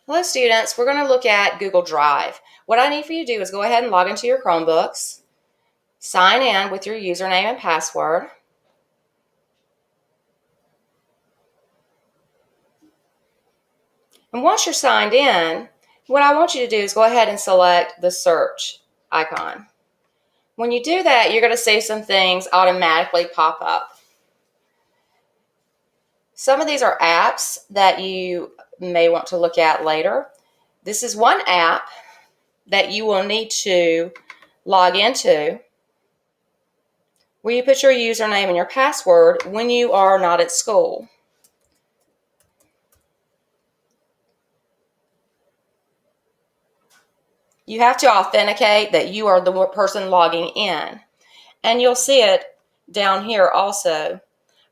Hello students, we're going to look at Google Drive. What I need for you to do is go ahead and log into your Chromebooks, sign in with your username and password. And once you're signed in, what I want you to do is go ahead and select the search icon. When you do that, you're going to see some things automatically pop up. Some of these are apps that you may want to look at later. This is one app that you will need to log into, where you put your username and your password when you are not at school. You have to authenticate that you are the person logging in. And you'll see it down here also,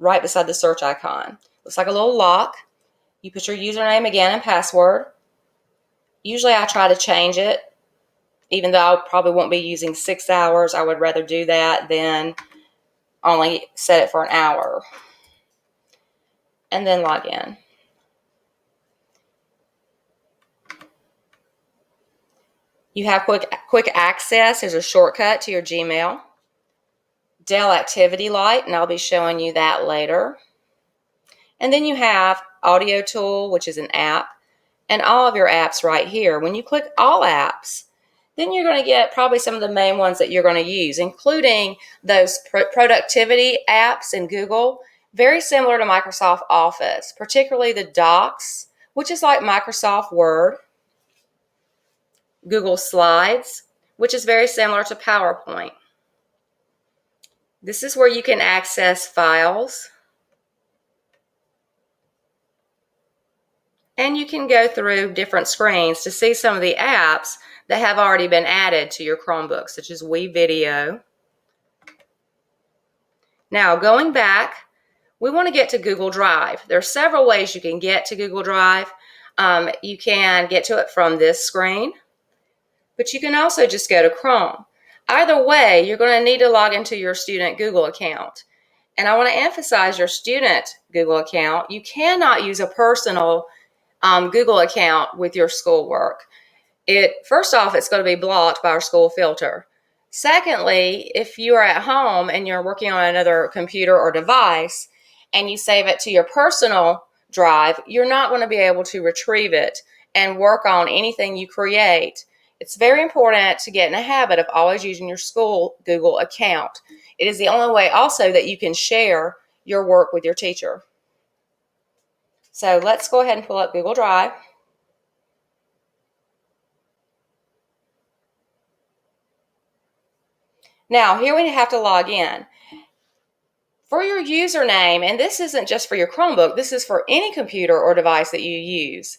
right beside the search icon. Looks like a little lock. You put your username again and password. Usually I try to change it, even though I probably won't be using 6 hours. I would rather do that than only set it for an hour. And then log in. You have quick access. There's a shortcut to your Gmail. Dell Activity Light, and I'll be showing you that later. And then you have Audio Tool, which is an app, and all of your apps right here. When you click All Apps, then you're going to get probably some of the main ones that you're going to use, including those productivity apps in Google, very similar to Microsoft Office, particularly the Docs, which is like Microsoft Word, Google Slides, which is very similar to PowerPoint. This is where you can access files, and you can go through different screens to see some of the apps that have already been added to your Chromebook, such as WeVideo. Now, going back, we want to get to Google Drive. There are several ways you can get to Google Drive. You can get to it from this screen, but you can also just go to Chrome. Either way, you're going to need to log into your student Google account. And I want to emphasize your student Google account. You cannot use a personal Google account with your schoolwork. First off, it's going to be blocked by our school filter. Secondly, if you are at home and you're working on another computer or device and you save it to your personal drive, you're not going to be able to retrieve it and work on anything you create. It's very important to get in a habit of always using your school Google account. It is the only way also that you can share your work with your teacher. So let's go ahead and pull up Google Drive. Now, here we have to log in. For your username, and this isn't just for your Chromebook, this is for any computer or device that you use.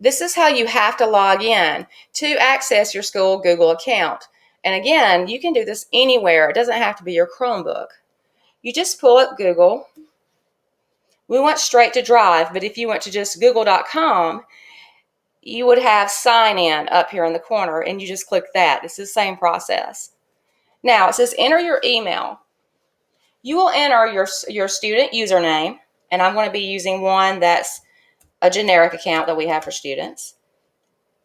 This is how you have to log in to access your school Google account. And again, you can do this anywhere. It doesn't have to be your Chromebook. You just pull up Google. We went straight to Drive, but if you went to just google.com, you would have sign in up here in the corner, and you just click that. It's the same process. Now, it says enter your email. You will enter your student username, and I'm going to be using one that's a generic account that we have for students.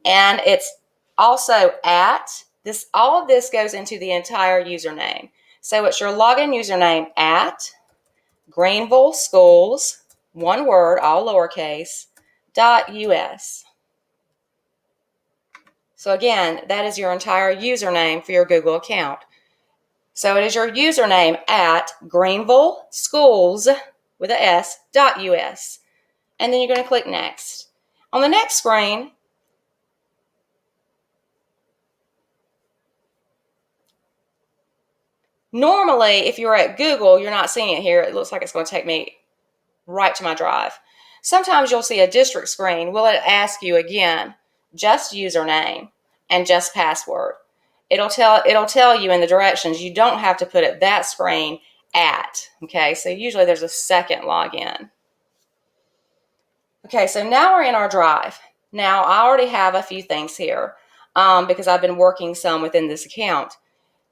And it's also at this. All of this goes into the entire username. So it's your login username at Greenville Schools, one word, all lowercase, .us. So again, that is your entire username for your Google account. So it is your username at Greenville Schools with a S, .us. And then you're going to click next. On the next screen, normally if you're at Google, you're not seeing it here. It looks like it's going to take me right to my drive. Sometimes you'll see a district screen. Will it ask you again, just username and just password? It'll tell you in the directions. You don't have to put it that screen at. Okay, so usually there's a second login. Okay, so now we're in our drive. Now I already have a few things here because I've been working some within this account.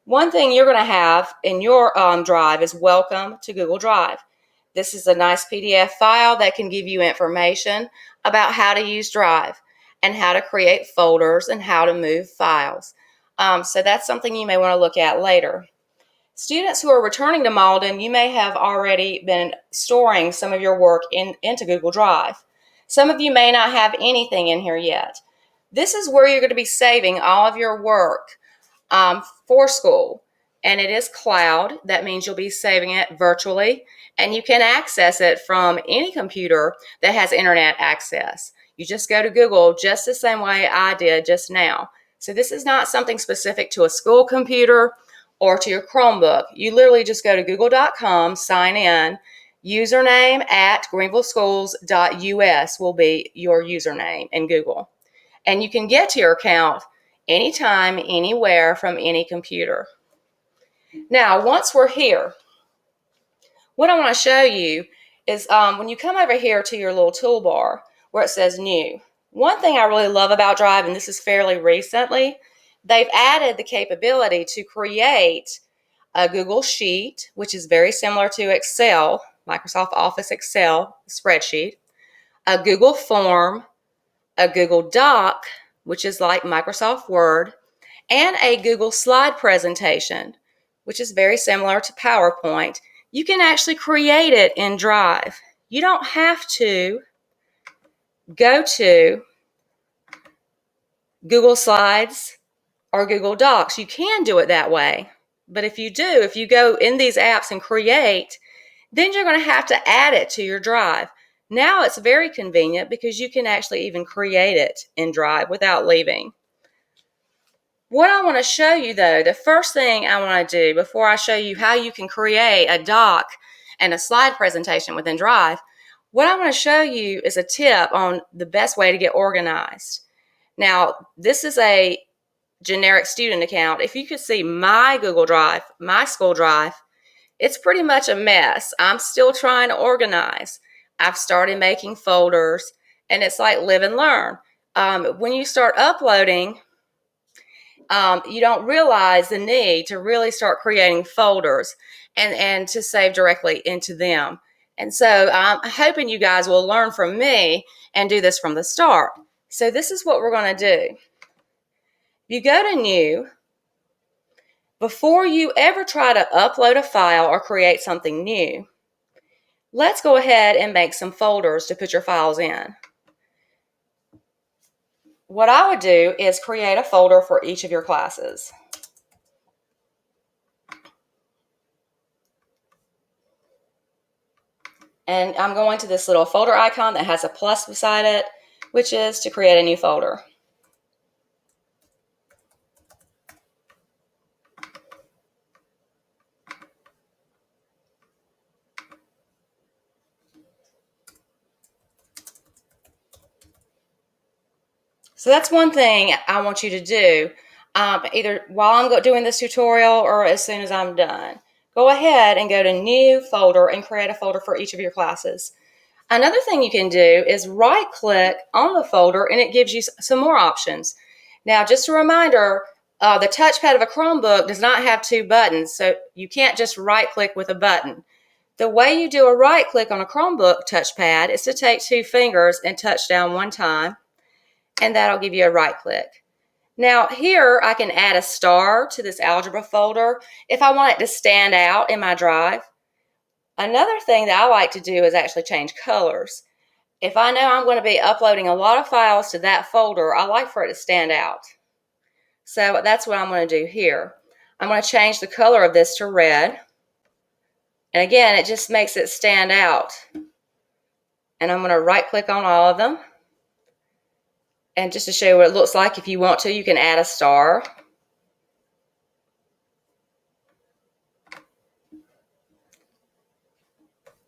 One thing you're going to have in your drive is Welcome to Google Drive. This is a nice PDF file that can give you information about how to use Drive. and how to create folders and how to move files. So that's something you may want to look at later. Students who are returning to Malden, you may have already been storing some of your work into Google Drive. Some of you may not have anything in here yet. This is where you're going to be saving all of your work for school. And it is cloud. That means you'll be saving it virtually, and you can access it from any computer that has internet access. You just go to Google just the same way I did just now. So this is not something specific to a school computer or to your Chromebook. You literally just go to google.com, sign in, username at greenvilleschools.us will be your username in Google. And you can get to your account anytime, anywhere from any computer. Now, once we're here, what I want to show you is when you come over here to your little toolbar where it says New. One thing I really love about Drive, and this is fairly recently, they've added the capability to create a Google Sheet, which is very similar to Excel, Microsoft Office Excel spreadsheet, a Google Form, a Google Doc, which is like Microsoft Word, and a Google slide presentation, which is very similar to PowerPoint. You can actually create it in Drive. You don't have to go to Google Slides or Google Docs. You can do it that way. But if you do, if you go in these apps and create, then you're going to have to add it to your Drive. Now it's very convenient because you can actually even create it in Drive without leaving. What I want to show you though, the first thing I want to do before I show you how you can create a doc and a slide presentation within Drive, what I want to show you is a tip on the best way to get organized. Now, this is a generic student account. If you could see my Google Drive, my school Drive, it's pretty much a mess. I'm still trying to organize. I've started making folders, and it's like live and learn. When you start uploading, you don't realize the need to really start creating folders and to save directly into them. And so I'm hoping you guys will learn from me and do this from the start. So this is what we're going to do. You go to New. Before you ever try to upload a file or create something new, let's go ahead and make some folders to put your files in. What I would do is create a folder for each of your classes. And I'm going to this little folder icon that has a plus beside it, which is to create a new folder. So that's one thing I want you to do, either while I'm doing this tutorial or as soon as I'm done. Go ahead and go to New Folder and create a folder for each of your classes. Another thing you can do is right-click on the folder and it gives you some more options. Now, just a reminder, the touchpad of a Chromebook does not have two buttons, so you can't just right-click with a button. The way you do a right-click on a Chromebook touchpad is to take two fingers and touch down one time, and that'll give you a right-click. Now, here I can add a star to this algebra folder if I want it to stand out in my Drive. Another thing that I like to do is actually change colors. If I know I'm going to be uploading a lot of files to that folder, I like for it to stand out. So that's what I'm going to do here. I'm going to change the color of this to red. And again, it just makes it stand out. And I'm going to right-click on all of them. And just to show you what it looks like, if you want to, you can add a star.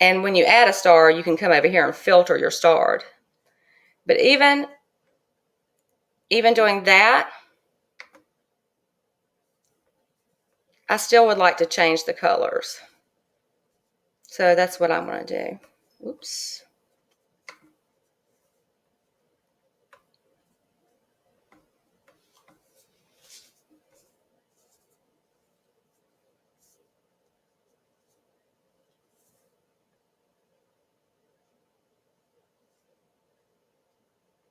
And when you add a star, you can come over here and filter your starred. But even doing that, I still would like to change the colors. So that's what I'm going to do. Oops.